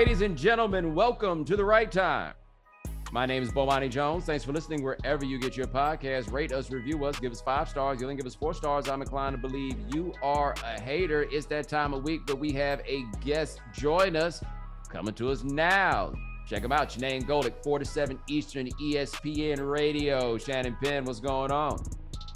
Ladies and gentlemen, welcome to The Right Time. My name is Bomani Jones. Thanks for listening wherever you get your podcast. Rate us, review us, give us 5 stars. You only give us 4 stars. I'm inclined to believe you are a hater. It's that time of week that we have a guest join us, coming to us now. Check them out. Shannon Penn, 4 to 7 Eastern, ESPN Radio. Shannon Penn, what's going on?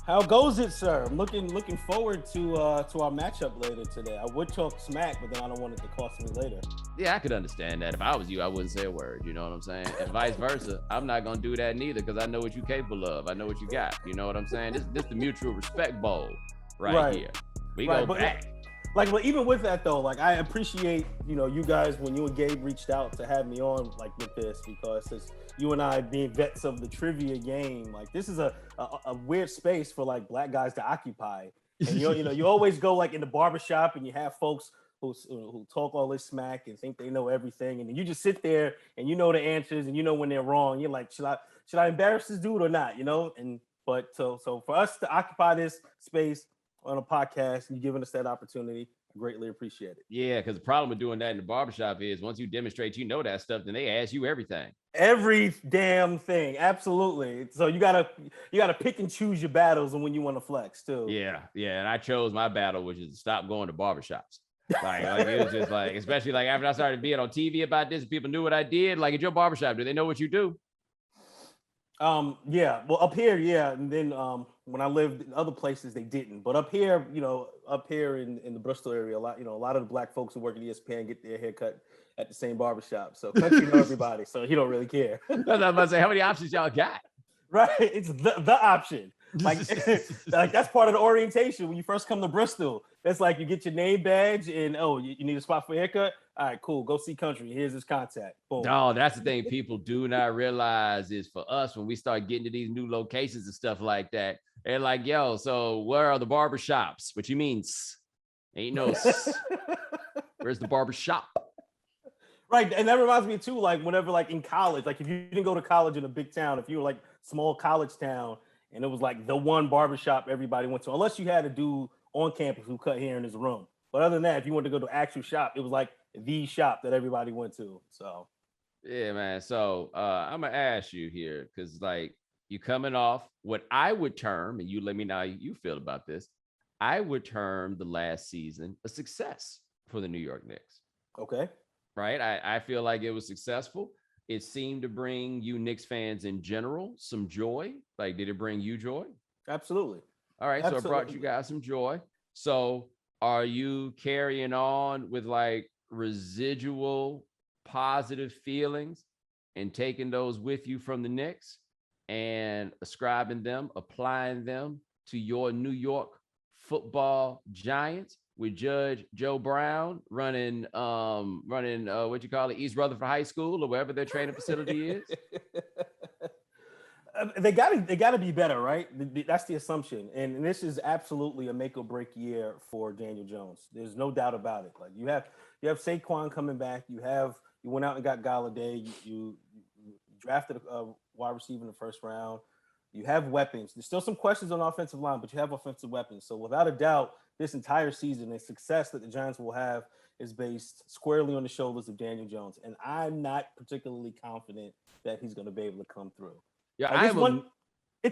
How goes it, sir? I'm looking forward to our matchup later today. I would talk smack, but then I don't want it to cost me later. Yeah, I could understand that. If I was you, I wouldn't say a word. You know what I'm saying? And vice versa. I'm not going to do that neither because I know what you're capable of. I know what you got. You know what I'm saying? This the mutual respect bowl right here. We go back. But even with that though, like I appreciate, you guys when you and Gabe reached out to have me on like with this, because it's you and I being vets of the trivia game. Like this is a weird space for like black guys to occupy. And you always go like in the barbershop and you have folks who talk all this smack and think they know everything, and then you just sit there and you know the answers and you know when they're wrong. You're like, should I embarrass this dude or not? But so for us to occupy this space on a podcast and you giving us that opportunity, I greatly appreciate it. Yeah, because the problem with doing that in the barbershop is once you demonstrate you know that stuff, then they ask you everything. Every damn thing, absolutely. So you gotta pick and choose your battles and when you want to flex too. Yeah, and I chose my battle, which is to stop going to barbershops. Like it was just like, especially like after I started being on TV about this, people knew what I did. Like at your barbershop, do they know what you do? Yeah. Well, up here, yeah. And then when I lived in other places, they didn't. But up here, up here in the Bristol area, a lot of the black folks who work at ESPN get their haircut at the same barbershop. So country know everybody, so he don't really care. I was about to say, how many options y'all got? Right. It's the option. Like, like that's part of the orientation when you first come to Bristol. It's like you get your name badge and you need a spot for a haircut. All right, cool. Go see country. Here's his contact. Boom. No, that's the thing people do not realize is for us when we start getting to these new locations and stuff like that, they're like, yo, so where are the barbershops? What you mean? Ain't no. Where's the barbershop? Right, and that reminds me too. Like whenever, like in college, like if you didn't go to college in a big town, if you were like small college town, and it was like the one barbershop everybody went to, unless you had a dude on campus who cut hair in his room. But other than that, if you wanted to go to actual shop, it was like the shop that everybody went to. So, yeah, man. So I'm gonna ask you here because like you coming off what I would term, and you let me know how you feel about this. I would term the last season a success for the New York Knicks. Okay. Right. I feel like it was successful. It seemed to bring you Knicks fans in general some joy. Like, did it bring you joy? Absolutely. All right. Absolutely. So it brought you guys some joy. So are you carrying on with like residual positive feelings and taking those with you from the Knicks and ascribing them, applying them to your New York football Giants with Judge Joe Brown running East Rutherford High School or wherever their training facility is? They gotta be better, right? That's the assumption. And this is absolutely a make or break year for Daniel Jones. There's no doubt about it. Like you have Saquon coming back. You went out and got Galladay. You drafted a wide receiver in the first round. You have weapons. There's still some questions on the offensive line, but you have offensive weapons. So without a doubt, this entire season, the success that the Giants will have is based squarely on the shoulders of Daniel Jones. And I'm not particularly confident that he's going to be able to come through. Yeah, it's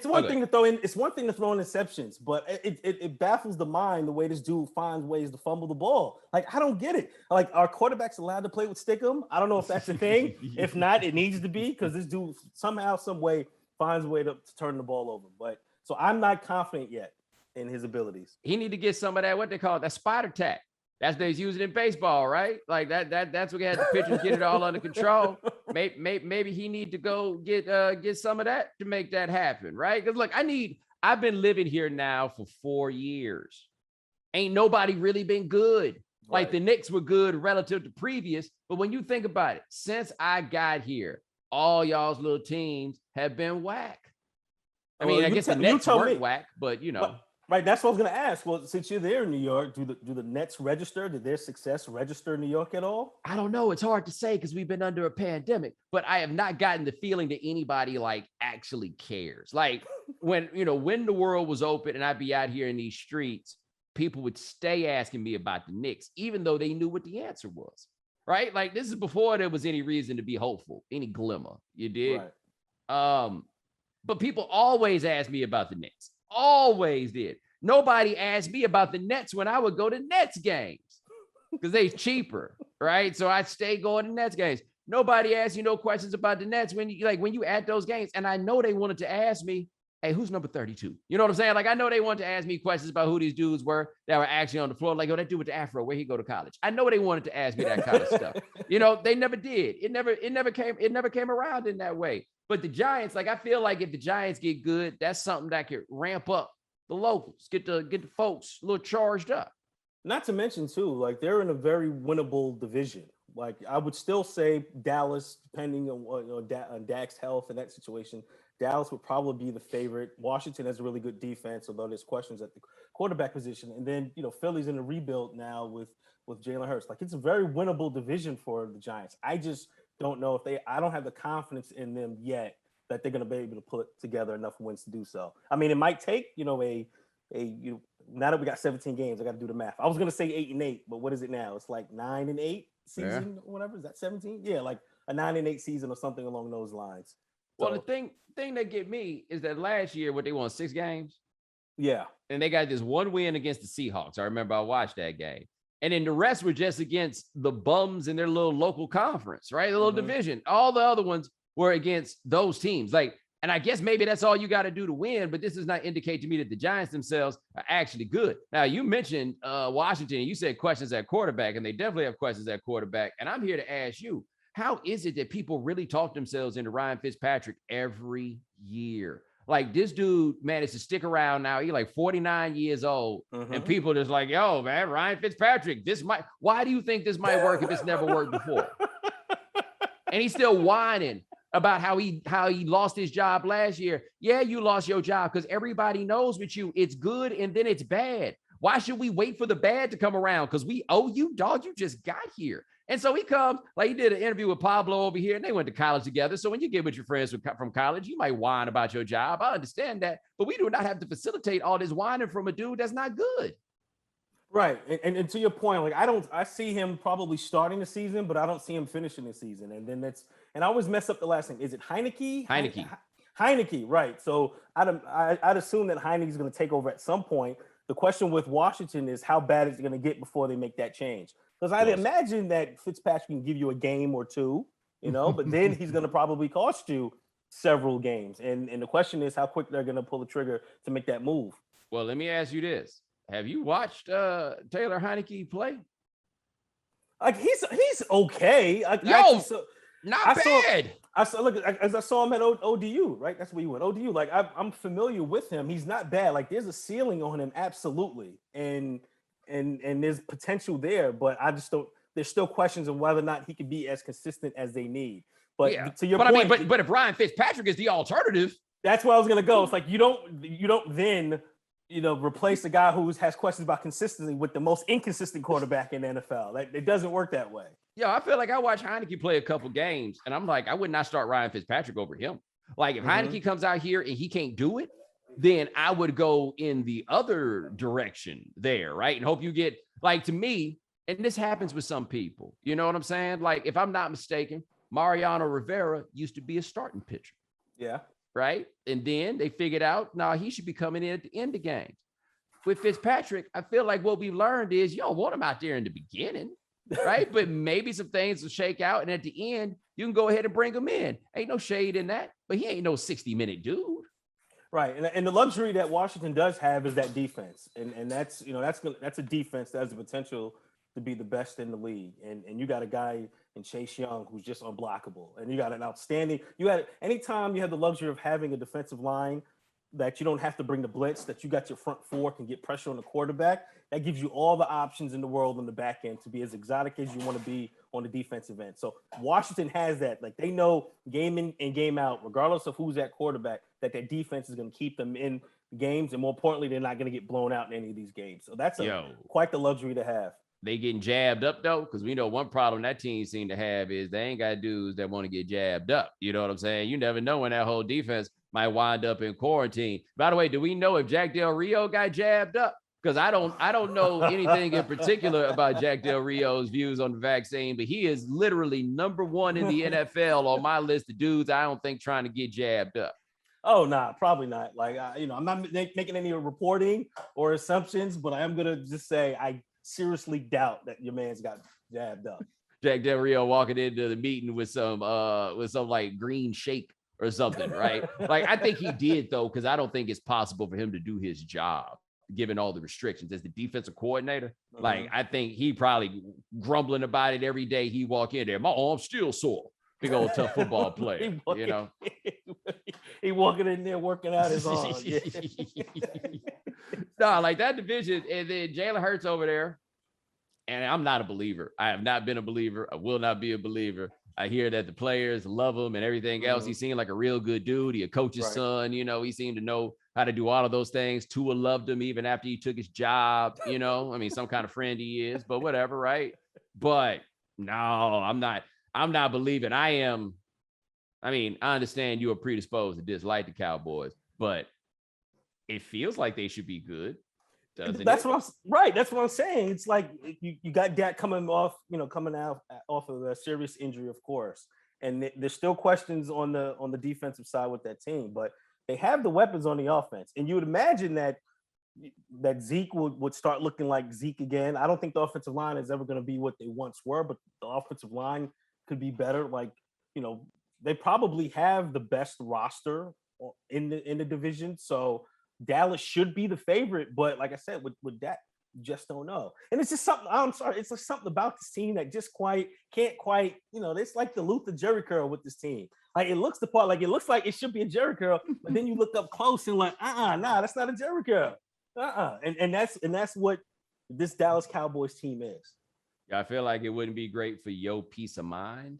one thing to throw in. It's one thing to throw in interceptions, but it baffles the mind the way this dude finds ways to fumble the ball. Like I don't get it. Like are quarterbacks allowed to play with stickum? I don't know if that's a thing. If not, it needs to be because this dude somehow, some way finds a way to turn the ball over. But so I'm not confident yet in his abilities. He need to get some of that, what they call it, that spider tack. That's what they use it in baseball, right? Like that's what had the pitchers get it all under control. Maybe he need to go get some of that to make that happen, right? Because look, I've been living here now for 4 years. Ain't nobody really been good. Like the Knicks were good relative to previous, but when you think about it, since I got here, all y'all's little teams have been whack. I mean, I guess the Nets weren't whack, but Right, that's what I was going to ask. Well, since you're there in New York, do the Nets register? Did their success register in New York at all? I don't know. It's hard to say because we've been under a pandemic, but I have not gotten the feeling that anybody like actually cares. Like when the world was open and I'd be out here in these streets, people would stay asking me about the Knicks, even though they knew what the answer was. right? Like this is before there was any reason to be hopeful, any glimmer. You did. Right. But people always ask me about the Nets. Always did. Nobody asked me about the Nets when I would go to Nets games because they're cheaper, right? So I stay going to Nets games. Nobody asked you no questions about the Nets when you at those games. And I know they wanted to ask me, hey, who's number 32? You know what I'm saying? Like, I know they wanted to ask me questions about who these dudes were that were actually on the floor. Like, oh, that dude with the afro, where he go to college? I know they wanted to ask me that kind of stuff. You know, they never did. It never came around in that way. But the Giants, like, I feel like if the Giants get good, that's something that could ramp up the locals, get the folks a little charged up. Not to mention too, like they're in a very winnable division. Like I would still say Dallas, depending on Dak's health and that situation, Dallas would probably be the favorite. Washington has a really good defense, although there's questions at the quarterback position. And then Philly's in a rebuild now with Jalen Hurts. Like it's a very winnable division for the Giants. I just don't know if I don't have the confidence in them yet that they're going to be able to put together enough wins to do so. I mean, it might take now that we got 17 games, I got to do the math. I was going to say 8-8, but what is it now? It's like 9-8 season, or whatever. Is that 17? Yeah, like a 9-8 season or something along those lines. So, well, the thing that get me is that last year, they won 6 games. Yeah. And they got this one win against the Seahawks. I remember I watched that game. And then the rest were just against the bums in their little local conference, right? The little division. All the other ones were against those teams. Like, and I guess maybe that's all you got to do to win, but this does not indicate to me that the Giants themselves are actually good. Now, you mentioned Washington, and you said questions at quarterback, and they definitely have questions at quarterback. And I'm here to ask you, how is it that people really talk themselves into Ryan Fitzpatrick every year? Like this dude managed to stick around now. He's like 49 years old. And people are just like, yo, man, Ryan Fitzpatrick, why do you think this might work if it's never worked before? And he's still whining about how he lost his job last year. Yeah, you lost your job because everybody knows with you, it's good and then it's bad. Why should we wait for the bad to come around? Because we owe you, dog. You just got here. And so he comes, like he did an interview with Pablo over here, and they went to college together. So when you get with your friends from college, you might whine about your job. I understand that. But we do not have to facilitate all this whining from a dude that's not good. Right. And to your point, like I see him probably starting the season, but I don't see him finishing the season. And then I always mess up the last name. Is it Heineke? Heineke, right. So I'd assume that Heineke's going to take over at some point. The question with Washington is how bad is it going to get before they make that change? Because I'd imagine that Fitzpatrick can give you a game or two, but then he's going to probably cost you several games. And the question is how quick they're going to pull the trigger to make that move. Well, let me ask you this. Have you watched Taylor Heineke play? Like he's okay. Not bad. I saw him at ODU, right? That's where you went. ODU. Like I'm familiar with him. He's not bad. Like there's a ceiling on him, absolutely. And there's potential there, but I just don't. There's still questions of whether or not he can be as consistent as they need. But to your point, I mean, but if Ryan Fitzpatrick is the alternative, that's where I was gonna go. It's like you don't then replace the guy who has questions about consistency with the most inconsistent quarterback in the NFL. It doesn't work that way. Yeah, I feel like I watched Heineke play a couple games, and I'm like, I would not start Ryan Fitzpatrick over him. Like if Heineke comes out here and he can't do it, then I would go in the other direction there, right? And hope you get, like, to me, and this happens with some people, you know what I'm saying? Like, if I'm not mistaken, Mariano Rivera used to be a starting pitcher. Yeah. Right? And then they figured out, he should be coming in at the end of games. With Fitzpatrick, I feel like what we've learned is you don't want him out there in the beginning, right? But maybe some things will shake out, and at the end, you can go ahead and bring him in. Ain't no shade in that, but he ain't no 60-minute dude. Right, and the luxury that Washington does have is that defense, and that's a defense that has the potential to be the best in the league, and you got a guy in Chase Young who's just unblockable, and you got an outstanding. Anytime you have the luxury of having a defensive line that you don't have to bring the blitz, that you got your front four can get pressure on the quarterback, that gives you all the options in the world on the back end to be as exotic as you want to be on the defensive end. So Washington has that. Like they know game in and game out, regardless of who's at quarterback, that their defense is going to keep them in games, and more importantly, they're not going to get blown out in any of these games. So that's quite the luxury to have. They getting jabbed up though, because we know one problem that team seem to have is they ain't got dudes that want to get jabbed up. You know what I'm saying? You never know when that whole defense might wind up in quarantine. By the way, do we know if Jack Del Rio got jabbed up? because I don't know anything in particular about Jack Del Rio's views on the vaccine, but he is literally #1 in the NFL on my list of dudes I don't think trying to get jabbed up. Oh, nah, probably not. Like, I'm not making any reporting or assumptions, but I am gonna just say I seriously doubt that your man's got jabbed up. Jack Del Rio walking into the meeting with some like green shake or something, right? Like, I think he did though, because I don't think it's possible for him to do his job given all the restrictions as the defensive coordinator. Like, I think he probably grumbling about it every day he walk in there. My arm's still sore. Big old tough football player, you know. He walking in there working out his arm. Yeah. No, like that division, and then Jalen Hurts over there. And I'm not a believer. I have not been a believer. I will not be a believer. I hear that the players love him and everything else. He seemed like a real good dude. He a coach's son, you know. He seemed to know how to do all of those things. Tua loved him even after he took his job, you know. I mean, some kind of friend he is, but whatever, right? But no, I'm not believing. I understand you are predisposed to dislike the Cowboys, but it feels like they should be good. That's what I'm saying. It's like you got Dak coming out off of a serious injury, of course, and there's still questions on the defensive side with that team, but they have the weapons on the offense, and you would imagine that Zeke would start looking like Zeke again. I don't think the offensive line is ever going to be what they once were, but the offensive line could be better. Like, you know, they probably have the best roster in the division, so Dallas should be the favorite, but like I said, with that, you just don't know. And it's just something, I'm sorry, it's just something about this team that just can't quite, you know, it's like the Luther Jerry curl with this team. Like, it looks the part, like it looks like it should be a Jerry curl, but then you look up close and like, nah, that's not a Jerry curl. And that's what this Dallas Cowboys team is. Yeah, I feel like it wouldn't be great for your peace of mind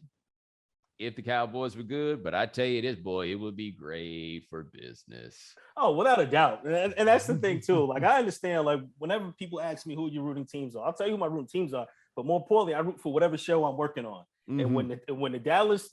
if the Cowboys were good, but I tell you this, boy, it would be great for business. Oh, without a doubt. And that's the thing too. Like, I understand, like, whenever people ask me who your rooting teams are, I'll tell you who my rooting teams are, but more importantly, I root for whatever show I'm working on. And when Dallas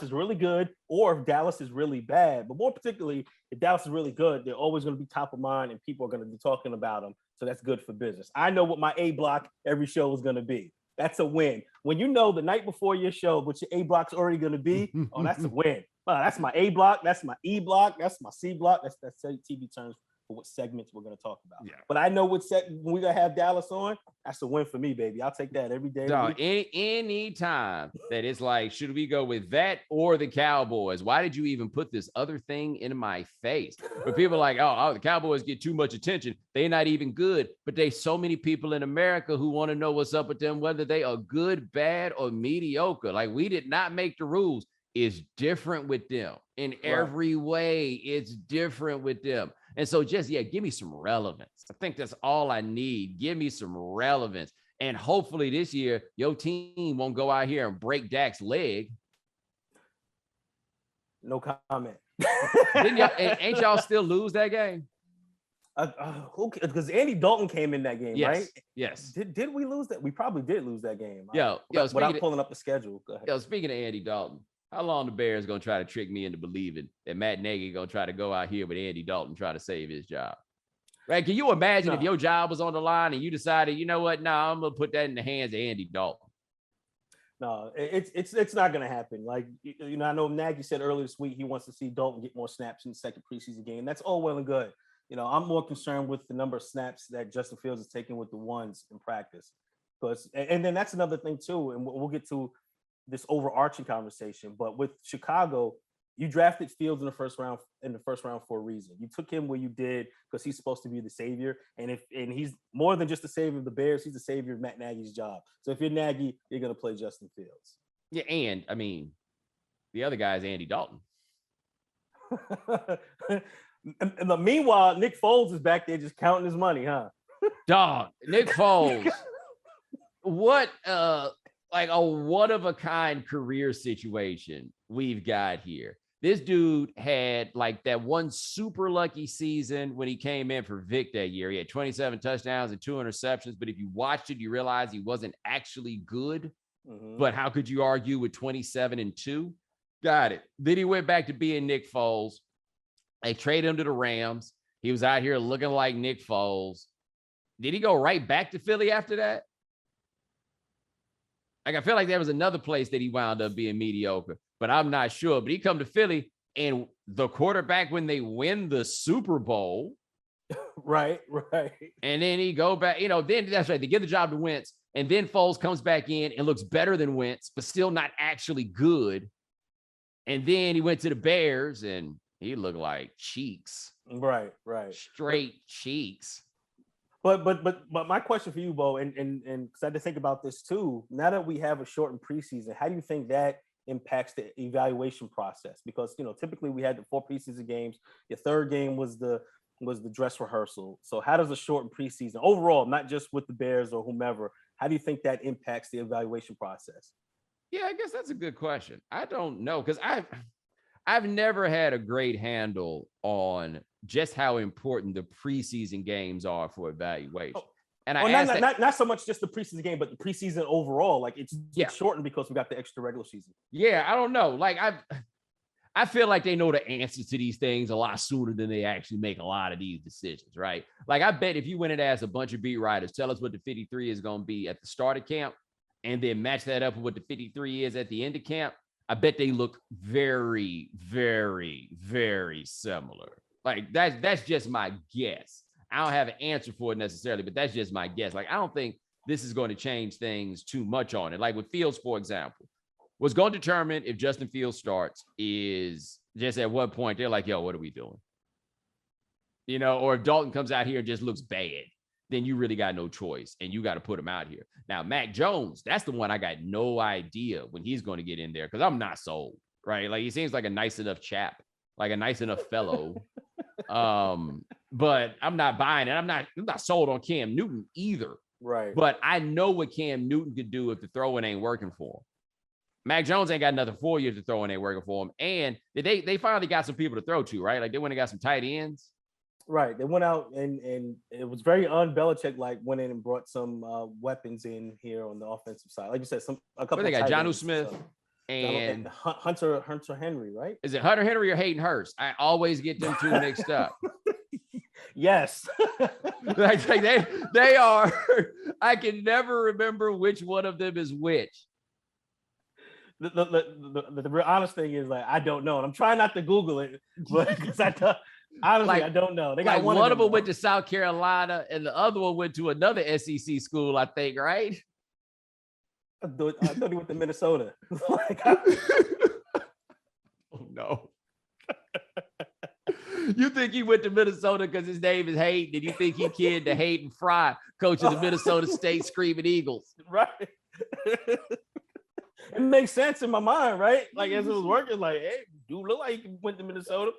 is really good, or if Dallas is really bad, but more particularly if Dallas is really good, they're always going to be top of mind and people are going to be talking about them. So that's good for business. I know what my A block every show is going to be. That's a win. When you know the night before your show what your A block's already going to be, oh, that's a win. That's my A block. That's my E block. That's my C block. That's TV terms for what segments we're going to talk about. Yeah. But I know when we're going to have Dallas on, that's a win for me, baby. I'll take that every day. So any time that it's like, should we go with that or the Cowboys? Why did you even put this other thing in my face? But people are like, oh, the Cowboys get too much attention. They're not even good. But there's so many people in America who want to know what's up with them, whether they are good, bad, or mediocre. Like, we did not make the rules. It's different with them in every way. It's different with them. And so just, give me some relevance. I think that's all I need. Give me some relevance. And hopefully this year, your team won't go out here and break Dak's leg. No comment. Ain't y'all still lose that game? Because Andy Dalton came in that game, right? Yes. Did we lose that? We probably did lose that game. Without pulling up the schedule. Go ahead. Speaking of Andy Dalton, how long the Bears gonna try to trick me into believing that Matt Nagy gonna try to go out here with Andy Dalton try to save his job? Right? Can you imagine if your job was on the line and you decided, you know what? No, I'm gonna put that in the hands of Andy Dalton. No, it's not gonna happen. Like, you know, I know Nagy said earlier this week he wants to see Dalton get more snaps in the second preseason game. That's all well and good. You know, I'm more concerned with the number of snaps that Justin Fields is taking with the ones in practice. And then that's another thing too, and we'll get to this overarching conversation. But with Chicago, you drafted Fields in the first round for a reason. You took him where you did because he's supposed to be the savior. And he's more than just the savior of the Bears, he's the savior of Matt Nagy's job. So if you're Nagy, you're gonna play Justin Fields. Yeah, and I mean, the other guy is Andy Dalton. And meanwhile, Nick Foles is back there just counting his money, huh? Dog, Nick Foles. What like a one-of-a-kind career situation we've got here. This dude had like that one super lucky season when he came in for Vic that year. He had 27 touchdowns and 2 interceptions, but if you watched it, you realize he wasn't actually good. But how could you argue with 27-2? Got it. Then he went back to being Nick Foles. They traded him to the Rams. He was out here looking like Nick Foles. did he go right back to Philly after that? Like, I feel like there was another place that he wound up being mediocre, but I'm not sure. But he come to Philly, and the quarterback when they win the Super Bowl. Right. And then he go back, then that's right. They give the job to Wentz, and then Foles comes back in and looks better than Wentz, but still not actually good. And then he went to the Bears, and he looked like cheeks. Right. Straight cheeks. But my question for you, Bo, and because I had to think about this too. Now that we have a shortened preseason, how do you think that impacts the evaluation process? Because typically we had the 4 preseason games. Your third game was the dress rehearsal. So how does a shortened preseason overall, not just with the Bears or whomever, how do you think that impacts the evaluation process? Yeah, I guess that's a good question. I don't know, because I've never had a great handle on just how important the preseason games are for evaluation. And not so much just the preseason game, but the preseason overall. Like it's shortened because we got the extra regular season. Yeah, I don't know. Like I feel like they know the answers to these things a lot sooner than they actually make a lot of these decisions, right? Like, I bet if you went and asked a bunch of beat writers, tell us what the 53 is going to be at the start of camp, and then match that up with what the 53 is at the end of camp, I bet they look very, very, very similar. Like, that's just my guess. I don't have an answer for it necessarily, but that's just my guess. Like, I don't think this is going to change things too much on it. Like with Fields, for example, what's going to determine if Justin Fields starts is just at what point they're like, yo, what are we doing? Or if Dalton comes out here and just looks bad, then you really got no choice and you got to put him out here. Now, Mac Jones, that's the one I got no idea when he's going to get in there, because I'm not sold, right? Like, he seems like a nice enough chap, like a nice enough fellow. But I'm not buying it. I'm not sold on Cam Newton either. Right. But I know what Cam Newton could do if the throwing ain't working for him. Mac Jones ain't got another 4 years to throw and ain't working for him. And they finally got some people to throw to, right? Like, they went and got some tight ends. Right. They went out and it was very un-Belichick, like went in and brought some weapons in here on the offensive side. Like you said, a couple. They got Jonnu ends, Smith and Hunter Henry, right? Is it Hunter Henry or Hayden Hurst? I always get them two mixed up. Yes. like they are. I can never remember which one of them is which. The real honest thing is, like, I don't know, and I'm trying not to Google it, but because honestly, I don't know. They got one of them went to South Carolina, and the other one went to another SEC school, I think, right? I thought he went to Minnesota. Oh no. You think he went to Minnesota because his name is Hayden, and you think he kid to Hayden Fry, coach of the Minnesota State Screaming Eagles? Right. It makes sense in my mind, right? Like, as it was working, like, hey, dude, look like he went to Minnesota.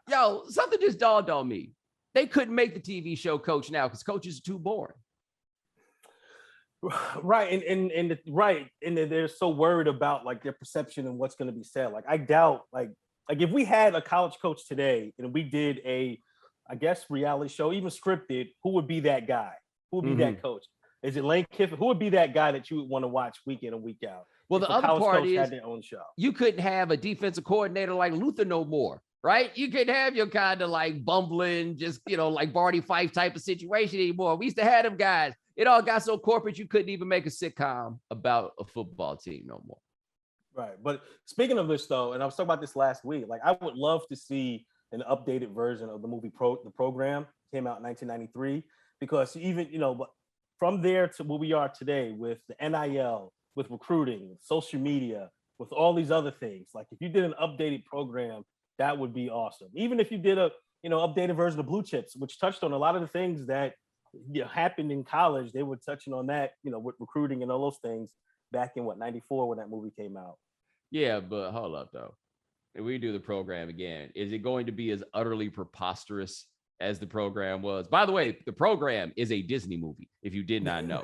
Yo, something just dawned on me. They couldn't make the TV show Coach now because coaches are too boring. Right, and they're so worried about, like, their perception and what's going to be said. Like, I doubt, like if we had a college coach today and we did a, I guess, reality show, even scripted, who would be that guy? Who would be that coach? Is it Lane Kiffin? Who would be that guy that you would want to watch week in and week out? Well, the other part is had their own show. You couldn't have a defensive coordinator like Luther no more, right? You couldn't have your kind of like bumbling, just, like Barney Fife type of situation anymore. We used to have them guys. It all got so corporate, you couldn't even make a sitcom about a football team no more. Right. But speaking of this, though, and I was talking about this last week, like, I would love to see an updated version of the movie The Program. Came out in 1993, because even, from there to where we are today with the NIL, with recruiting, with social media, with all these other things, like, if you did an updated program, that would be awesome. Even if you did a, updated version of Blue Chips, which touched on a lot of the things that happened in college, they were touching on that, with recruiting and all those things back in 94 when that movie came out. Yeah, but hold up though. If we do The Program again, is it going to be as utterly preposterous as The Program was? By the way, The Program is a Disney movie, if you did not know.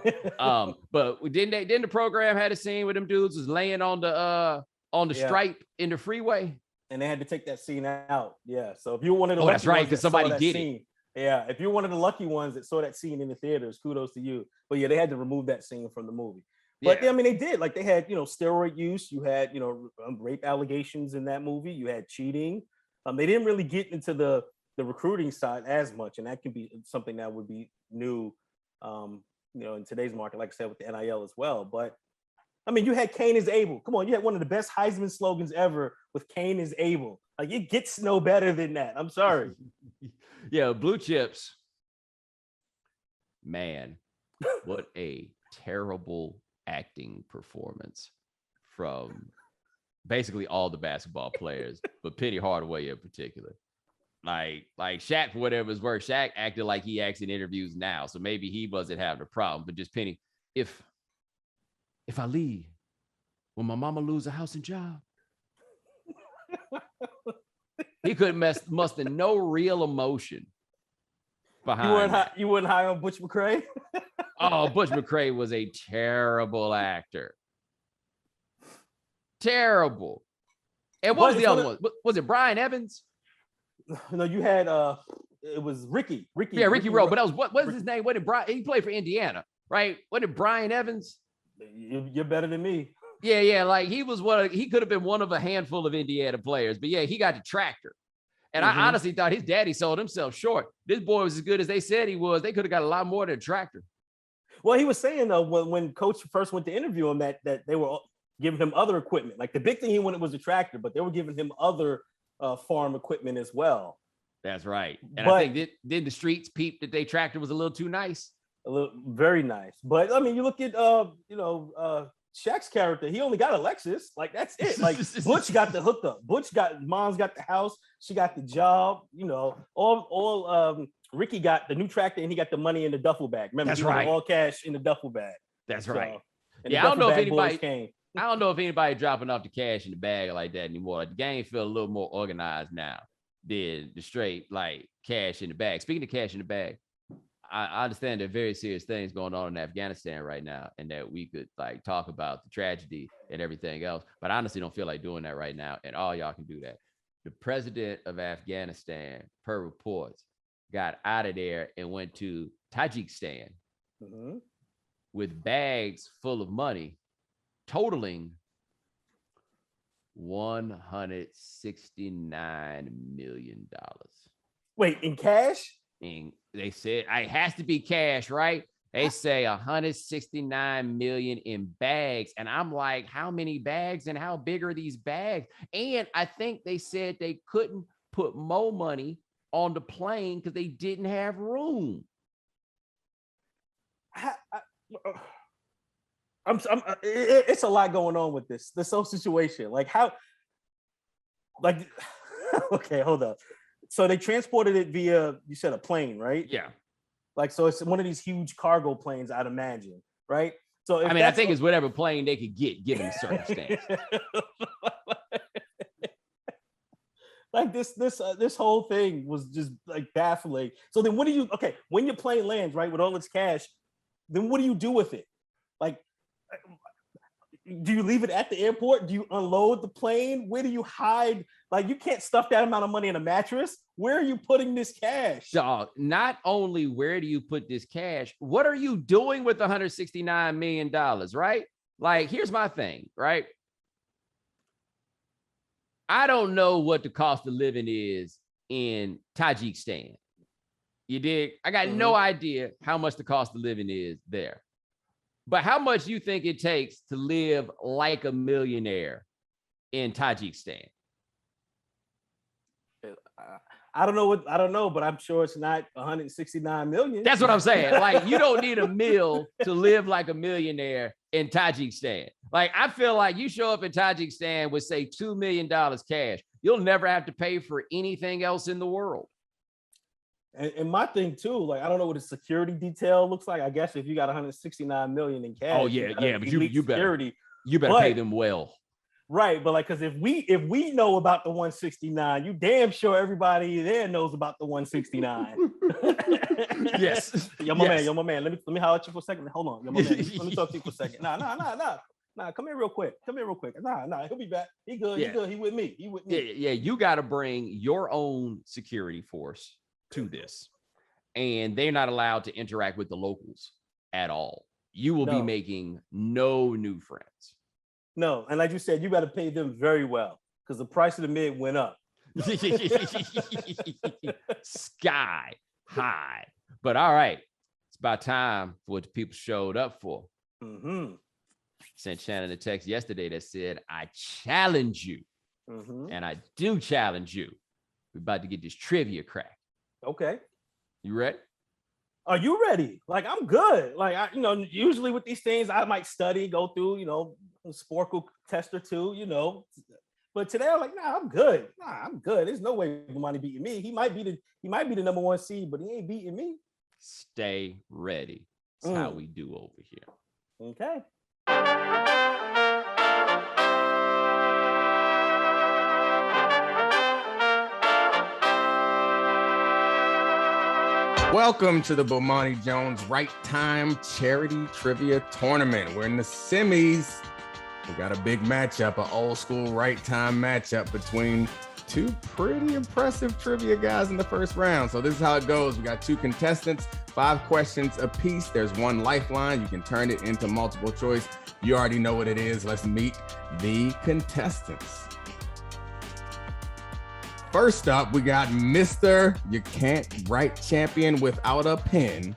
But didn't The Program had a scene where them dudes was laying on the stripe in the freeway? And they had to take that scene out. Yeah. So if you wanted to, that's right, because somebody did it. Yeah, if you're one of the lucky ones that saw that scene in the theaters, kudos to you. But yeah, they had to remove that scene from the movie. But yeah. I mean, they did. Like, they had, steroid use. You had, rape allegations in that movie. You had cheating. They didn't really get into the recruiting side as much, and that can be something that would be new in today's market, like I said, with the NIL as well. But I mean, you had Kane is able. Come on, you had one of the best Heisman slogans ever with Kane is able. Like, it gets no better than that. I'm sorry. Yeah, blue chips. Man, what a terrible acting performance from basically all the basketball players, but Penny Hardaway in particular. Like Shaq, for whatever it's worth, Shaq acted like he acts in interviews now, so maybe he wasn't having a problem. But just Penny, if I leave, will my mama lose a house and job? He couldn't muster no real emotion behind. You wouldn't hire on Butch McRae? Oh, Butch McRae was a terrible actor. Terrible. And what was the other one? Was it Brian Evans? No, you had it was Ricky. Yeah, Ricky Rowe. But that was what was his name? What did Brian? He played for Indiana, right? What did Brian Evans? You're better than me. Yeah. Like he could have been one of a handful of Indiana players, but yeah, he got the tractor. And I honestly thought his daddy sold himself short. This boy was as good as they said he was. They could have got a lot more than a tractor. Well, he was saying though, when Coach first went to interview him, that they were giving him other equipment. Like the big thing he wanted was a tractor, but they were giving him other farm equipment as well. That's right. And I think did the streets peep that they tractor was a little too nice? Very nice. But I mean, you look at Shaq's character, he only got a Lexus. Like, that's it. Like, Butch got the hookup. Mom's got the house. She got the job. Ricky got the new tractor and he got the money in the duffel bag. Remember, that's right. All cash in the duffel bag. That's right. Yeah, I don't know if anybody dropping off the cash in the bag like that anymore. Like, the game feel a little more organized now than the straight like cash in the bag. Speaking of cash in the bag, I understand there are very serious things going on in Afghanistan right now, and that we could like talk about the tragedy and everything else. But I honestly don't feel like doing that right now, and all y'all can do that. The president of Afghanistan, per reports, got out of there and went to Tajikistan with bags full of money, totaling $169 million. Wait, in cash? And they said it has to be cash, right? They say 169 million in bags. And I'm like, how many bags and how big are these bags? And I think they said they couldn't put more money on the plane because they didn't have room. It's a lot going on with this whole situation. Like, how, like, okay, hold up. So they transported it via, you said, a plane, right? Yeah. Like, so it's one of these huge cargo planes, I'd imagine, right? So I think it's whatever plane they could get, given the circumstance. Like this whole thing was just like baffling. So then when your plane lands, right, with all its cash, then what do you do with it? Like, do you leave it at the airport? Do you unload the plane? Where do you hide? Like, you can't stuff that amount of money in a mattress. Where are you putting this cash? Dog, not only where do you put this cash, what are you doing with $169 million, right? Like, here's my thing, right? I don't know what the cost of living is in Tajikistan. You dig? I got no idea how much the cost of living is there. But how much you think it takes to live like a millionaire in Tajikistan? I don't know, but I'm sure it's not 169 million. That's what I'm saying. Like, you don't need a meal to live like a millionaire in Tajikistan. Like, I feel like you show up in Tajikistan with, say, $2 million cash, you'll never have to pay for anything else in the world. And my thing too, like, I don't know what the security detail looks like. I guess if you got 169 million in cash, oh yeah, but you better pay them well. Right, but like, because if we know about the 169, you damn sure everybody there knows about the 169. Yes. Yo, my man. Let me holler at you for a second. Hold on. Yo, my man. Let me talk to you for a second. Nah, come here real quick. Nah, he'll be back. He good. He with me. Yeah, you got to bring your own security force to this, and they're not allowed to interact with the locals at all. You will be making no new friends. No, and like you said, you got to pay them very well because the price of the mid went up. Sky high. But all right, about time for what the people showed up for. Mm-hmm. Sent Shannon a text yesterday that said, I challenge you. Mm-hmm. And I do challenge you. We're about to get this trivia crack. Okay. You ready? Are you ready? Like, I'm good. Like, usually with these things, I might study, go through, a Sporkle test or two, But today I'm like, nah, I'm good. I'm good. There's no way Bomani beating me. He might be the number 1 seed, but he ain't beating me. Stay ready. That's how we do over here. Okay. Welcome to the Bomani Jones Right Time Charity Trivia Tournament. We're in the semis. We got a big matchup, an old school right time matchup between two pretty impressive trivia guys in the first round. So this is how it goes. We got 2 contestants, 5 questions apiece. There's 1 lifeline. You can turn it into multiple choice. You already know what it is. Let's meet the contestants. First up, we got Mr. You Can't Write Champion Without a Pen,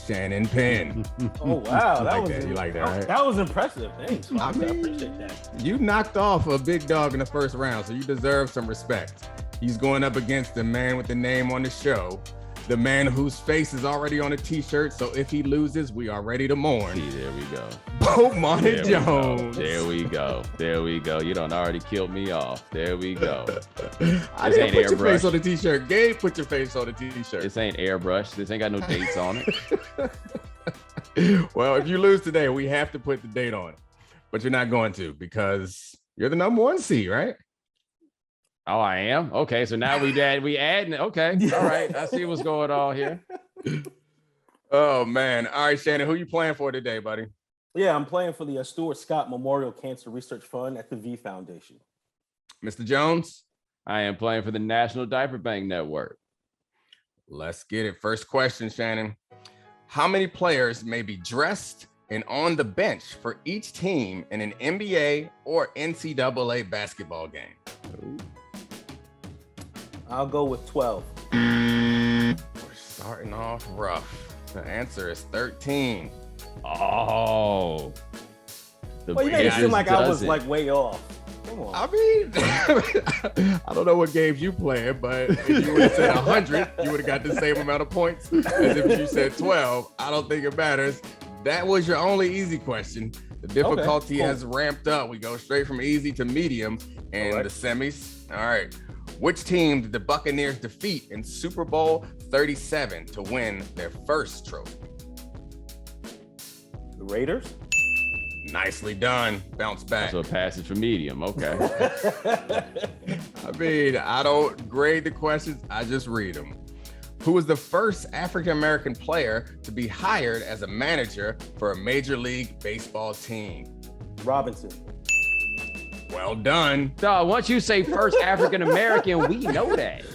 Shannon Penn. Oh, wow. You like that, right? That was impressive. Thanks. I appreciate that. You knocked off a big dog in the first round, so you deserve some respect. He's going up against the man with the name on the show, the man whose face is already on a t-shirt, so if he loses, we are ready to mourn. See, there we go. Bomani Jones. There we go. There we go. You done already killed me off. There we go. I didn't put your face on the t-shirt. Gabe put your face on the t-shirt. This ain't airbrush. This ain't got no dates on it. Well, if you lose today, we have to put the date on it. But you're not going to because you're the number 1 seed, right? Oh, I am? Okay, so now we add. Okay, all right. I see what's going on here. Oh, man. All right, Shannon, who you playing for today, buddy? Yeah, I'm playing for the Stuart Scott Memorial Cancer Research Fund at the V Foundation. Mr. Jones? I am playing for the National Diaper Bank Network. Let's get it. First question, Shannon. How many players may be dressed and on the bench for each team in an NBA or NCAA basketball game? Ooh. I'll go with 12. We're starting off rough. The answer is 13. Oh. Well, you made it seem like I was like way off. Come on. I mean, I don't know what games you playing, but if you would have said 100, you would have got the same amount of points as if you said 12. I don't think it matters. That was your only easy question. The difficulty has ramped up. We go straight from easy to medium in the semis. All right. Which team did the Buccaneers defeat in Super Bowl 37 to win their first trophy? The Raiders. Nicely done. Bounce back. So a passage for medium. Okay. I mean, I don't grade the questions. I just read them. Who was the first African-American player to be hired as a manager for a Major League Baseball team? Robinson. Well done. Dog, once you say first African-American, we know that.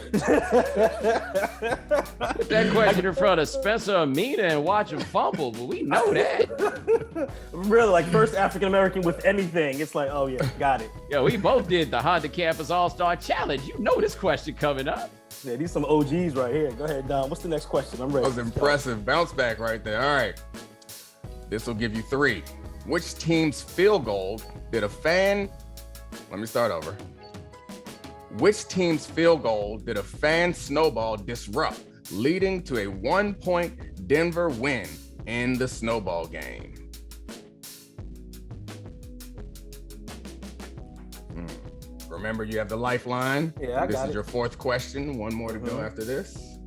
Put that question in front of Spencer Amina and watch him fumble, but we know that. Really, like first African-American with anything. It's like, oh yeah, got it. Yeah, we both did the Honda Campus All-Star Challenge. You know this question coming up. Yeah, these some OGs right here. Go ahead, Don. What's the next question? I'm ready. That was impressive. Bounce back right there. All right. This will give you 3. Which team's field goal did a fan... Let me start over. Which team's field goal did a fan snowball disrupt, leading to a 1-point Denver win in the snowball game? Remember, you have the lifeline. Yeah, I This got is it. your 4th question. 1 more to go after this.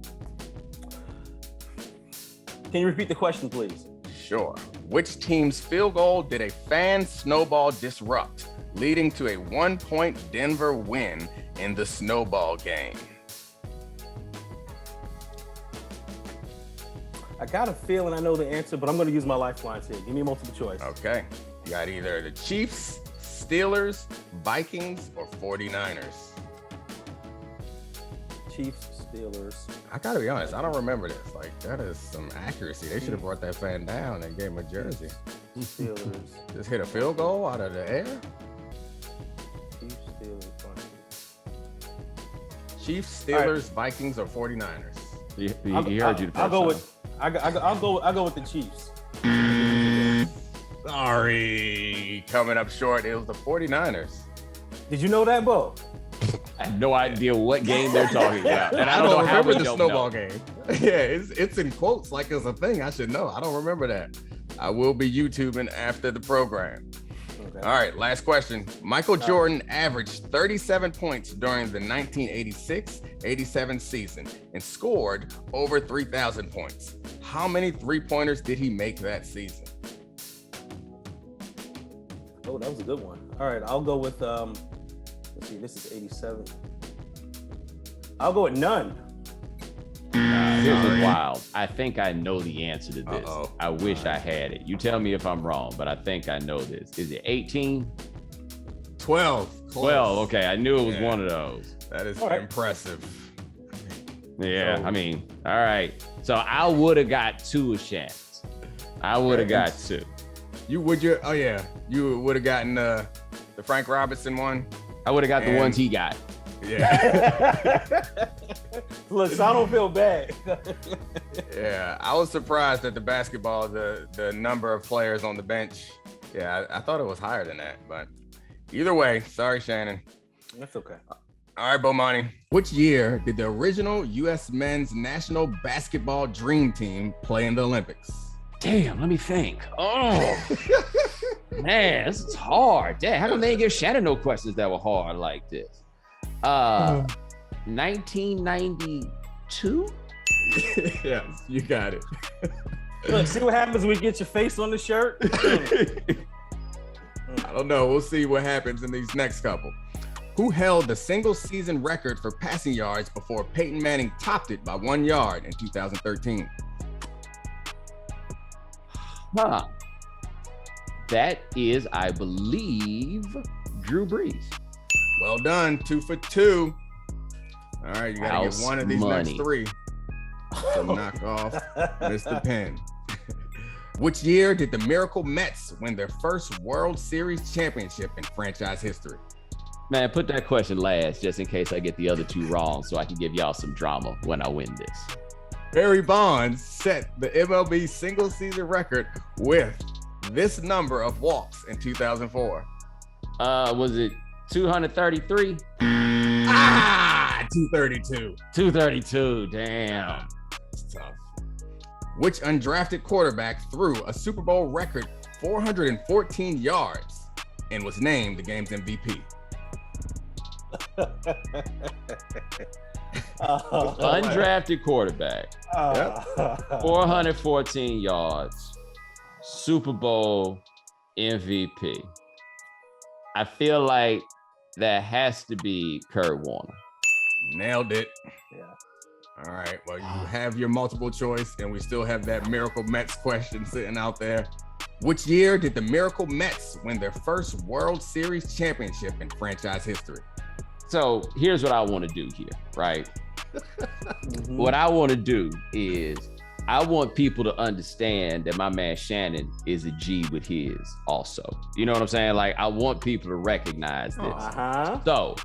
Can you repeat the question, please? Sure. Which team's field goal did a fan snowball disrupt, leading to a 1-point Denver win in the snowball game? I got a feeling I know the answer, but I'm going to use my lifelines here. Give me multiple choice. Okay. You got either the Chiefs, Steelers, Vikings, or 49ers. Chiefs, Steelers. I gotta be honest, I don't remember this. Like, that is some accuracy. They should have brought that fan down and gave him a jersey. Steelers. Just hit a field goal out of the air? Chiefs, Steelers, Vikings. Chiefs, Steelers, Vikings, or 49ers? He heard you. I'll go with I'll go with the Chiefs. Sorry, coming up short. It was the 49ers. Did you know that, Bo? I have no idea what game they're talking about. And I don't know how remember we the don't snowball know. game. Yeah, it's in quotes like it's a thing. I should know. I don't remember that. I will be YouTubing after the program. Okay. All right, last question. Michael Jordan averaged 37 points during the 1986-87 season and scored over 3,000 points. How many three-pointers did he make that season? Oh, that was a good one. All right, I'll go with let's see, this is 87. I'll go with none. This is wild. I think I know the answer to this. Uh-oh. I wish I had it. You tell me if I'm wrong, but I think I know this. Is it 18? 12. Close. 12. Okay, I knew it was one of those. That is impressive. Yeah, I mean, all right. So I would have got 2 of Shannon's. I would have got 2. You would have gotten the Frank Robinson one. I would have got the ones he got. Yeah. Look, so I don't feel bad. Yeah, I was surprised at the basketball, the number of players on the bench. Yeah, I thought it was higher than that, but either way, sorry, Shannon. That's okay. All right, Bomani. Which year did the original U.S. men's national basketball dream team play in the Olympics? Damn, let me think. Oh, man, this is hard. Damn, how come they didn't give Shannon no questions that were hard like this? 1992? Yes, you got it. Look, see what happens when we get your face on the shirt? I don't know. We'll see what happens in these next couple. Who held the single season record for passing yards before Peyton Manning topped it by 1 yard in 2013? That is, I believe, Drew Brees. Well done. 2 for 2. All right, you got to get one of these next 3 to knock off Mr. Penn. Which year did the Miracle Mets win their first World Series championship in franchise history? Man, put that question last just in case I get the other 2 wrong so I can give y'all some drama when I win this. Barry Bonds set the MLB single season record with this number of walks in 2004. Was it 233? 232. 232, damn. It's tough. Which undrafted quarterback threw a Super Bowl record 414 yards and was named the game's MVP? Undrafted quarterback. 414 yards. Super Bowl MVP. I feel like that has to be Kurt Warner. Nailed it. Yeah. All right. Well, you have your multiple choice, and we still have that Miracle Mets question sitting out there. Which year did the Miracle Mets win their first World Series championship in franchise history? So here's what I want to do here, right? What I want to do is I want people to understand that my man Shannon is a G with his also. You know what I'm saying? Like, I want people to recognize this. So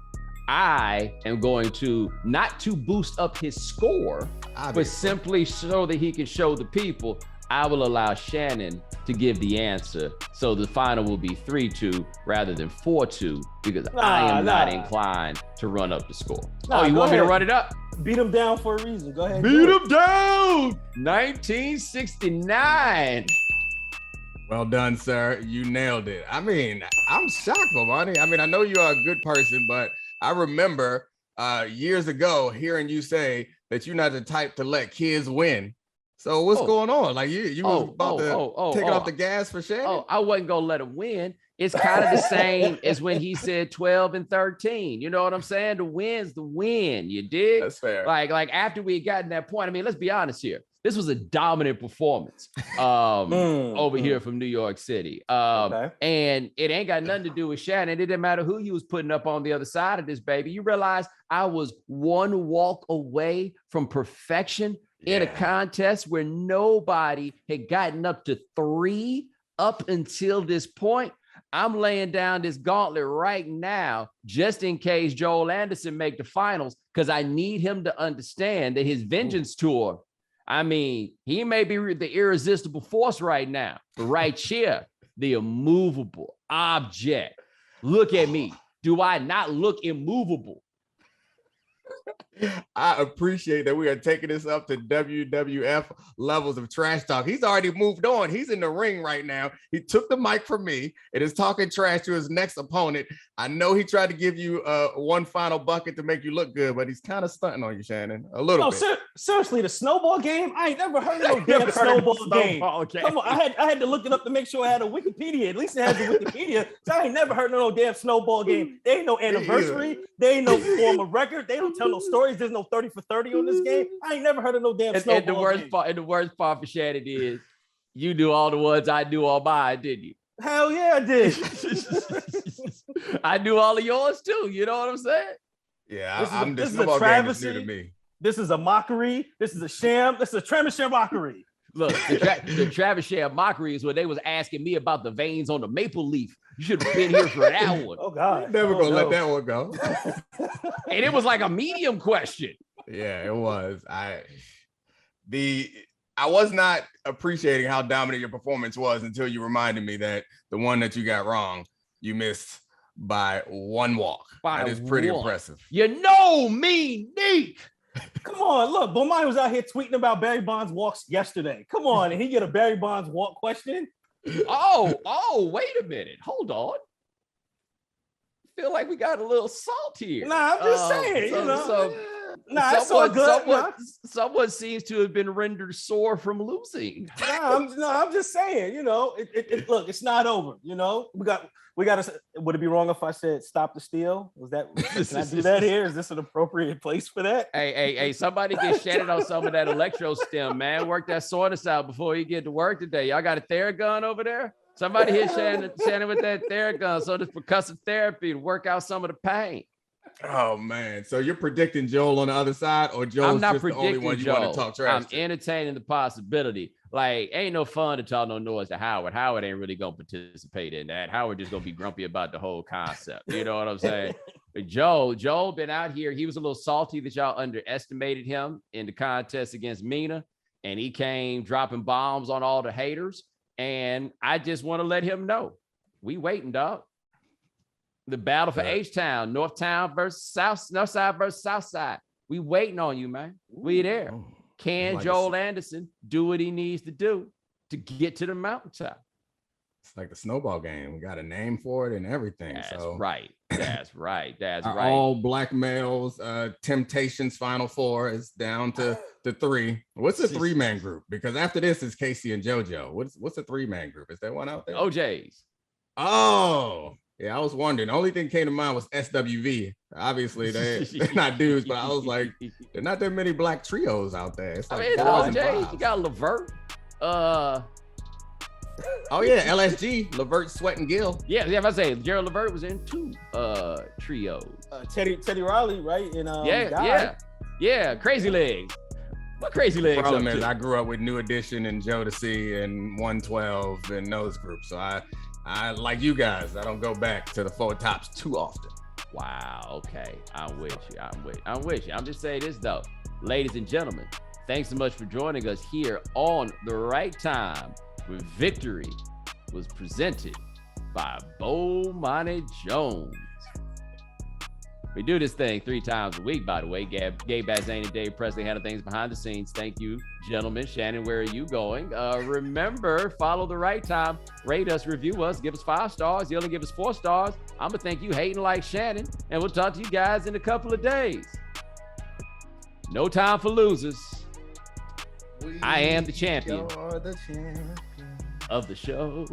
I am going to, not to boost up his score, but simply so that he can show the people, I will allow Shannon to give the answer. So the final will be 3-2 rather than 4-2 because I am not inclined to run up the score. You want me to run it up? Beat him down for a reason. Go ahead. Beat him down! 1969. Well done, sir. You nailed it. I mean, I'm shocked, Bomani. I mean, I know you are a good person, but I remember years ago hearing you say that you're not the type to let kids win. So what's going on? Like you was about to take it off the gas for Shannon? I wasn't gonna let him win. It's kind of the same as when he said 12 and 13. You know what I'm saying? The win's the win. You dig? That's fair. Like after we had gotten that point, I mean, let's be honest here. This was a dominant performance over here from New York City. And it ain't got nothing to do with Shannon. It didn't matter who you was putting up on the other side of this, baby. You realize I was 1 walk away from perfection in a contest where nobody had gotten up to 3 up until this point. I'm laying down this gauntlet right now, just in case Joel Anderson make the finals, because I need him to understand that his vengeance tour, I mean, he may be the irresistible force right now, but right here, the immovable object. Look at me. Do I not look immovable? I appreciate that we are taking this up to WWF levels of trash talk. He's already moved on. He's in the ring right now. He took the mic from me and is talking trash to his next opponent. I know he tried to give you one final bucket to make you look good, but he's kind of stunting on you, Shannon, a little bit. Seriously, the snowball game? I ain't never heard of no damn snowball game. Come on, I had to look it up to make sure I had a Wikipedia. At least it has a Wikipedia. So I ain't never heard of no damn snowball game. There ain't no anniversary. There ain't no form of record. They don't tell no stories. There's no 30 for 30 on this game. I ain't never heard of no damn snowball and the worst part for Shannon is you do all the ones I do all mine, didn't you? Hell yeah, I did. I do all of yours too. You know what I'm saying? Yeah, this snowball game is new to me. This is a mockery. This is a sham. This is a Travis Sham mockery. Look, the Travis Sham mockery is when they was asking me about the veins on the maple leaf. You should have been here for that one. Oh God, never gonna let that one go. And it was like a medium question. Yeah, it was. I was not appreciating how dominant your performance was until you reminded me that the one that you got wrong, you missed by one walk. That is pretty impressive. You know me, Neek. Come on, look, Bomani was out here tweeting about Barry Bonds walks yesterday. Come on, and he get a Barry Bonds walk question. Oh, wait a minute. Hold on. I feel like we got a little salt here. Nah, I'm just saying, it's all good. Someone seems to have been rendered sore from losing. I'm just saying, look, it's not over. We got to. Would it be wrong if I said stop the steal? Was that? Can I do that here? Is this an appropriate place for that? Hey! Somebody get Shannon on some of that electro stem, man. Work that soreness out before you get to work today. Y'all got a Theragun over there? Somebody hit Shannon with that Theragun, so this percussive therapy to work out some of the pain. Oh man! So you're predicting Joel on the other side, or Joel's I'm not just the only one you want to talk trash? I'm entertaining the possibility. Like, ain't no fun to talk no noise to Howard. Howard ain't really gonna participate in that. Howard just gonna be grumpy about the whole concept. You know what I'm saying? But Joel been out here. He was a little salty that y'all underestimated him in the contest against Mina, and he came dropping bombs on all the haters. And I just want to let him know, we waiting, dog. The battle for H-Town, Northtown versus Northside versus Southside. We waiting on you, man. We there. Can Joel Anderson do what he needs to do to get to the mountaintop? It's like the snowball game. We got a name for it and everything. That's right. That's right. All black males, Temptations Final Four is down to 3. What's a 3-man group? Because after this is Casey and JoJo. What's a 3-man group? Is there one out there? OJ's. Oh. Yeah, I was wondering. The only thing that came to mind was SWV. Obviously, they're not dudes, but I was like, there are not that many black trios out there. It's like OJ, you got Levert. Oh yeah, LSG, Levert, Sweat, and Gill. Yeah, if I say Gerald Levert was in 2 trios. Teddy Riley, right? And yeah, Crazy Legs. What Crazy Legs? The problem is I grew up with New Edition and Jodeci and 112 and those groups, so I like you guys. I don't go back to the 4 Tops too often. Wow. Okay. I'm with you. I'm just saying this though, ladies and gentlemen, thanks so much for joining us here on The Right Time, where victory was presented by Bomani Jones. We do this thing 3 times a week, by the way. Gabe Bazane and Dave Presley handle things behind the scenes. Thank you, gentlemen. Shannon, where are you going? Remember, follow The Right Time. Rate us, review us, give us 5 stars. You only give us 4 stars. I'm going to think you hating like Shannon, and we'll talk to you guys in a couple of days. No time for losers. I am the champion You're the champion of the show.